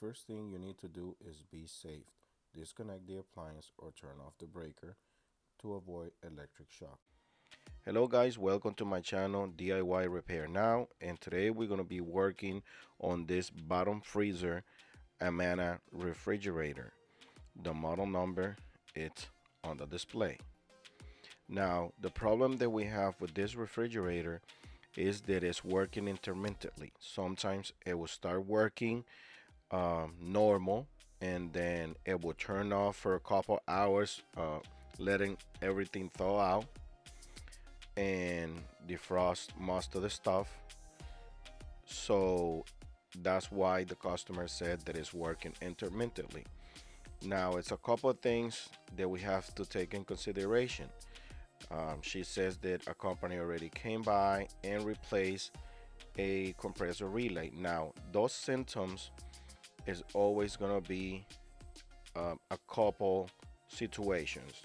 first thing you need to do is be safe. Disconnect the appliance or turn off the breaker to avoid electric shock. Hello guys, welcome to my channel DIY Repair Now, and today we're going to be working on this bottom freezer Amana refrigerator. The model number it's on the display. Now the problem that we have with this refrigerator is that it's working intermittently. Sometimes it will start working normal, and then it will turn off for a couple hours, letting everything thaw out and defrost most of the stuff. So that's why the customer said that it's working intermittently. Now it's a couple of things that we have to take in consideration. She says that a company already came by and replaced a compressor relay. Now those symptoms is always going to be a couple situations.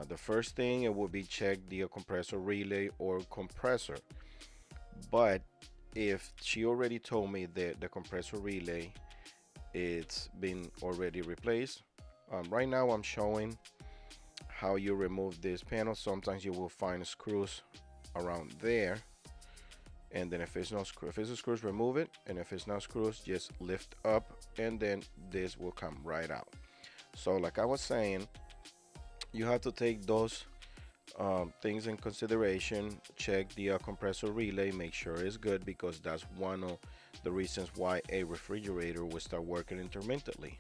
The first thing it will be check the compressor relay or compressor. But if she already told me that the compressor relay it's been already replaced, right now I'm showing how you remove this panel. Sometimes you will find screws around there, and then if it's a screws, remove it, and if it's not screws, just lift up, and then this will come right out. So like I was saying, you have to take those things in consideration. Check the compressor relay, make sure it's good, because that's one of the reasons why a refrigerator will start working intermittently.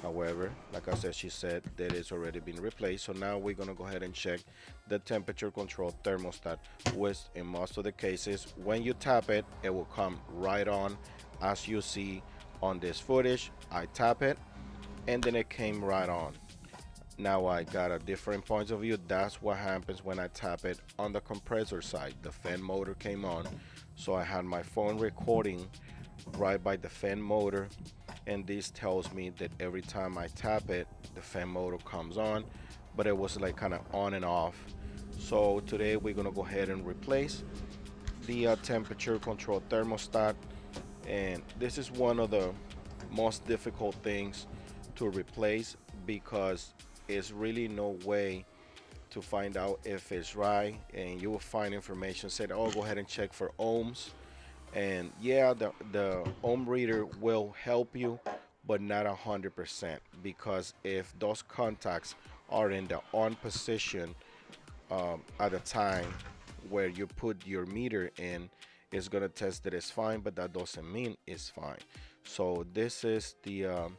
However, like I said, she said that it's already been replaced. So now we're gonna go ahead and check the temperature control thermostat, which in most of the cases, when you tap it, it will come right on. As you see on this footage, I tap it and then it came right on. Now I got a different point of view. That's what happens when I tap it on the compressor side. The fan motor came on, so I had my phone recording right by the fan motor, and this tells me that every time I tap it, the fan motor comes on, but it was like kind of on and off. So today we're gonna go ahead and replace the temperature control thermostat, and this is one of the most difficult things to replace, because there's really no way to find out if it's right, and you will find information said, oh, go ahead and check for ohms. And yeah, the ohm reader will help you, but not 100%, because if those contacts are in the on position at the time where you put your meter in, it's gonna test that it's fine, but that doesn't mean it's fine. So this is the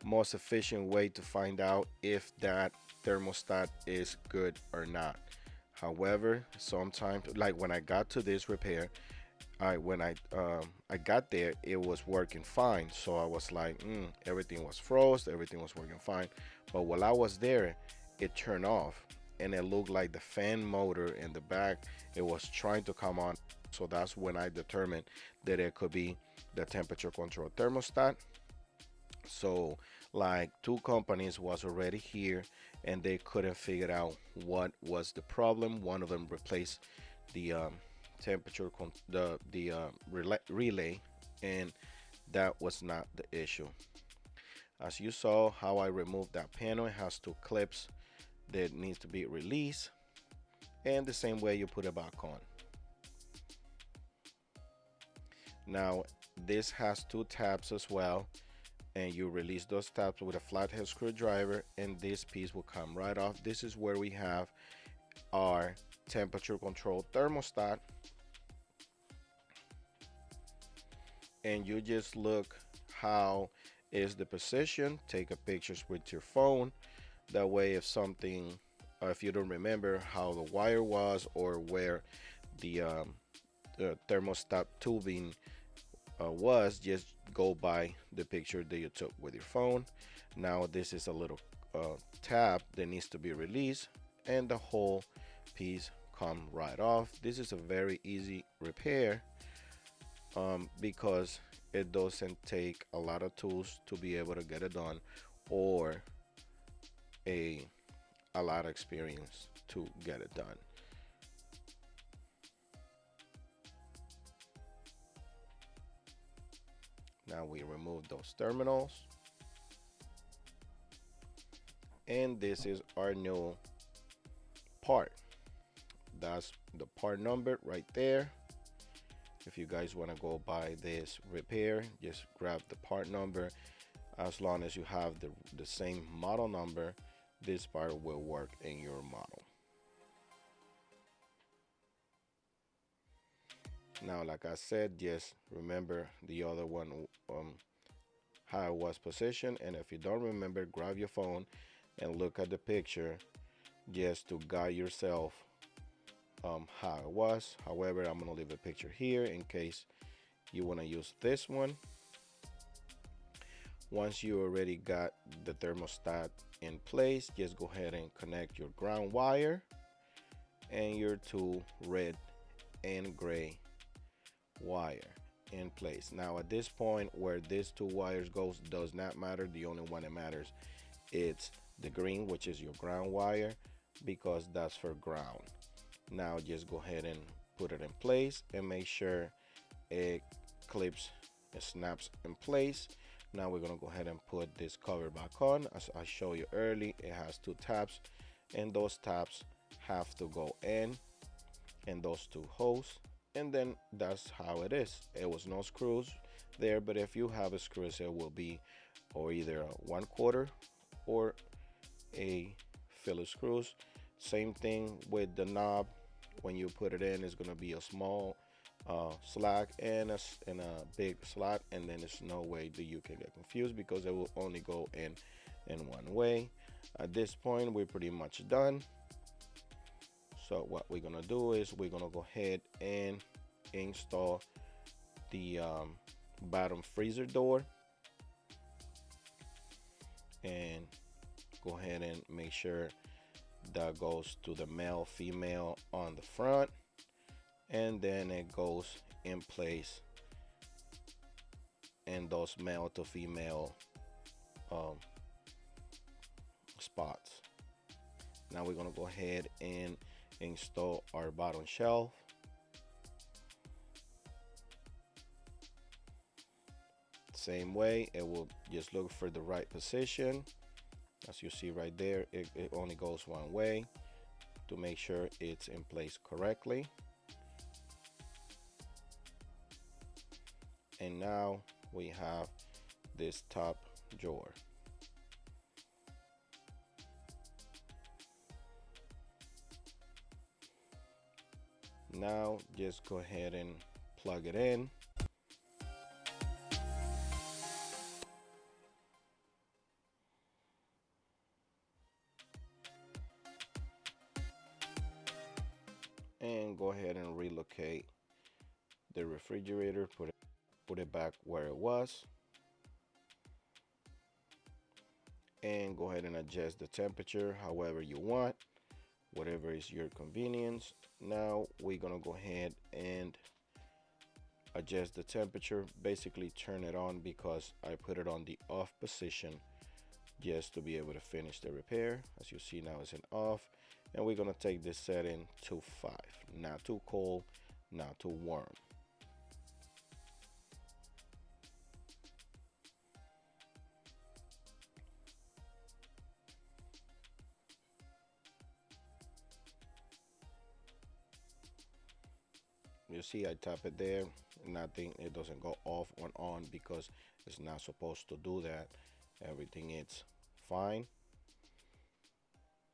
most efficient way to find out if that thermostat is good or not. However, sometimes, like when I got to this repair, when I got there, it was working fine. So I was like, everything was froze, everything was working fine. But while I was there, it turned off, and it looked like the fan motor in the back, it was trying to come on. So that's when I determined that it could be the temperature control thermostat. So like two companies was already here, and they couldn't figure out what was the problem. One of them replaced the relay, and that was not the issue. As you saw how I removed that panel, it has two clips that needs to be released, and the same way you put it back on. Now this has two tabs as well, and you release those tabs with a flathead screwdriver, and this piece will come right off. This is where we have our temperature control thermostat, and you just look how is the position. Take a pictures with your phone, that way if something, if you don't remember how the wire was or where the thermostat tubing was, just go by the picture that you took with your phone. Now this is a little tab that needs to be released, and the whole piece come right off. This is a very easy repair, because it doesn't take a lot of tools to be able to get it done, or a lot of experience to get it done. Now we remove those terminals, and this is our new part. That's the part number right there. If you guys want to go buy this repair, just grab the part number. As long as you have the same model number, this part will work in your model. Now, like I said, just remember the other one, how it was positioned. And if you don't remember, grab your phone and look at the picture just to guide yourself how it was. However, I'm gonna leave a picture here in case you want to use this one. Once you already got the thermostat in place, just go ahead and connect your ground wire and your two red and gray wire in place. Now at this point, where these two wires goes does not matter. The only one that matters is the green, which is your ground wire, because that's for ground. Now just go ahead and put it in place and make sure it clips, it snaps in place. Now we're gonna go ahead and put this cover back on. As I showed you early, it has two tabs, and those tabs have to go in those two holes, and then that's how it is. It was no screws there, but if you have a screws, it will be or either a 1/4 or a Phillips screws. Same thing with the knob. When you put it in, it's gonna be a small slack and a big slot, and then there's no way that you can get confused because it will only go in one way. At this point, we're pretty much done. So what we're gonna do is we're gonna go ahead and install the bottom freezer door, and go ahead and make sure that goes to the male female on the front, and then it goes in place in those male to female spots. Now we're gonna go ahead and install our bottom shelf. Same way, it will just look for the right position. As you see right there, it only goes one way to make sure it's in place correctly. And now we have this top drawer. Now just go ahead and plug it in. And go ahead and relocate the refrigerator, put it back where it was, and go ahead and adjust the temperature however you want, whatever is your convenience. Now we're gonna go ahead and adjust the temperature, basically turn it on because I put it on the off position just to be able to finish the repair. As you see now, it's in off, and we're gonna take this setting to 5. Not too cold, not too warm. You see I tap it there, nothing, it doesn't go off or on because it's not supposed to do that. Everything is fine.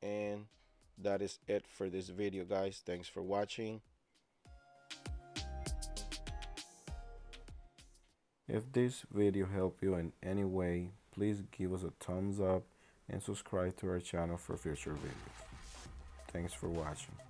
And that is it for this video, guys. Thanks for watching. If this video helped you in any way, please give us a thumbs up and subscribe to our channel for future videos. Thanks for watching.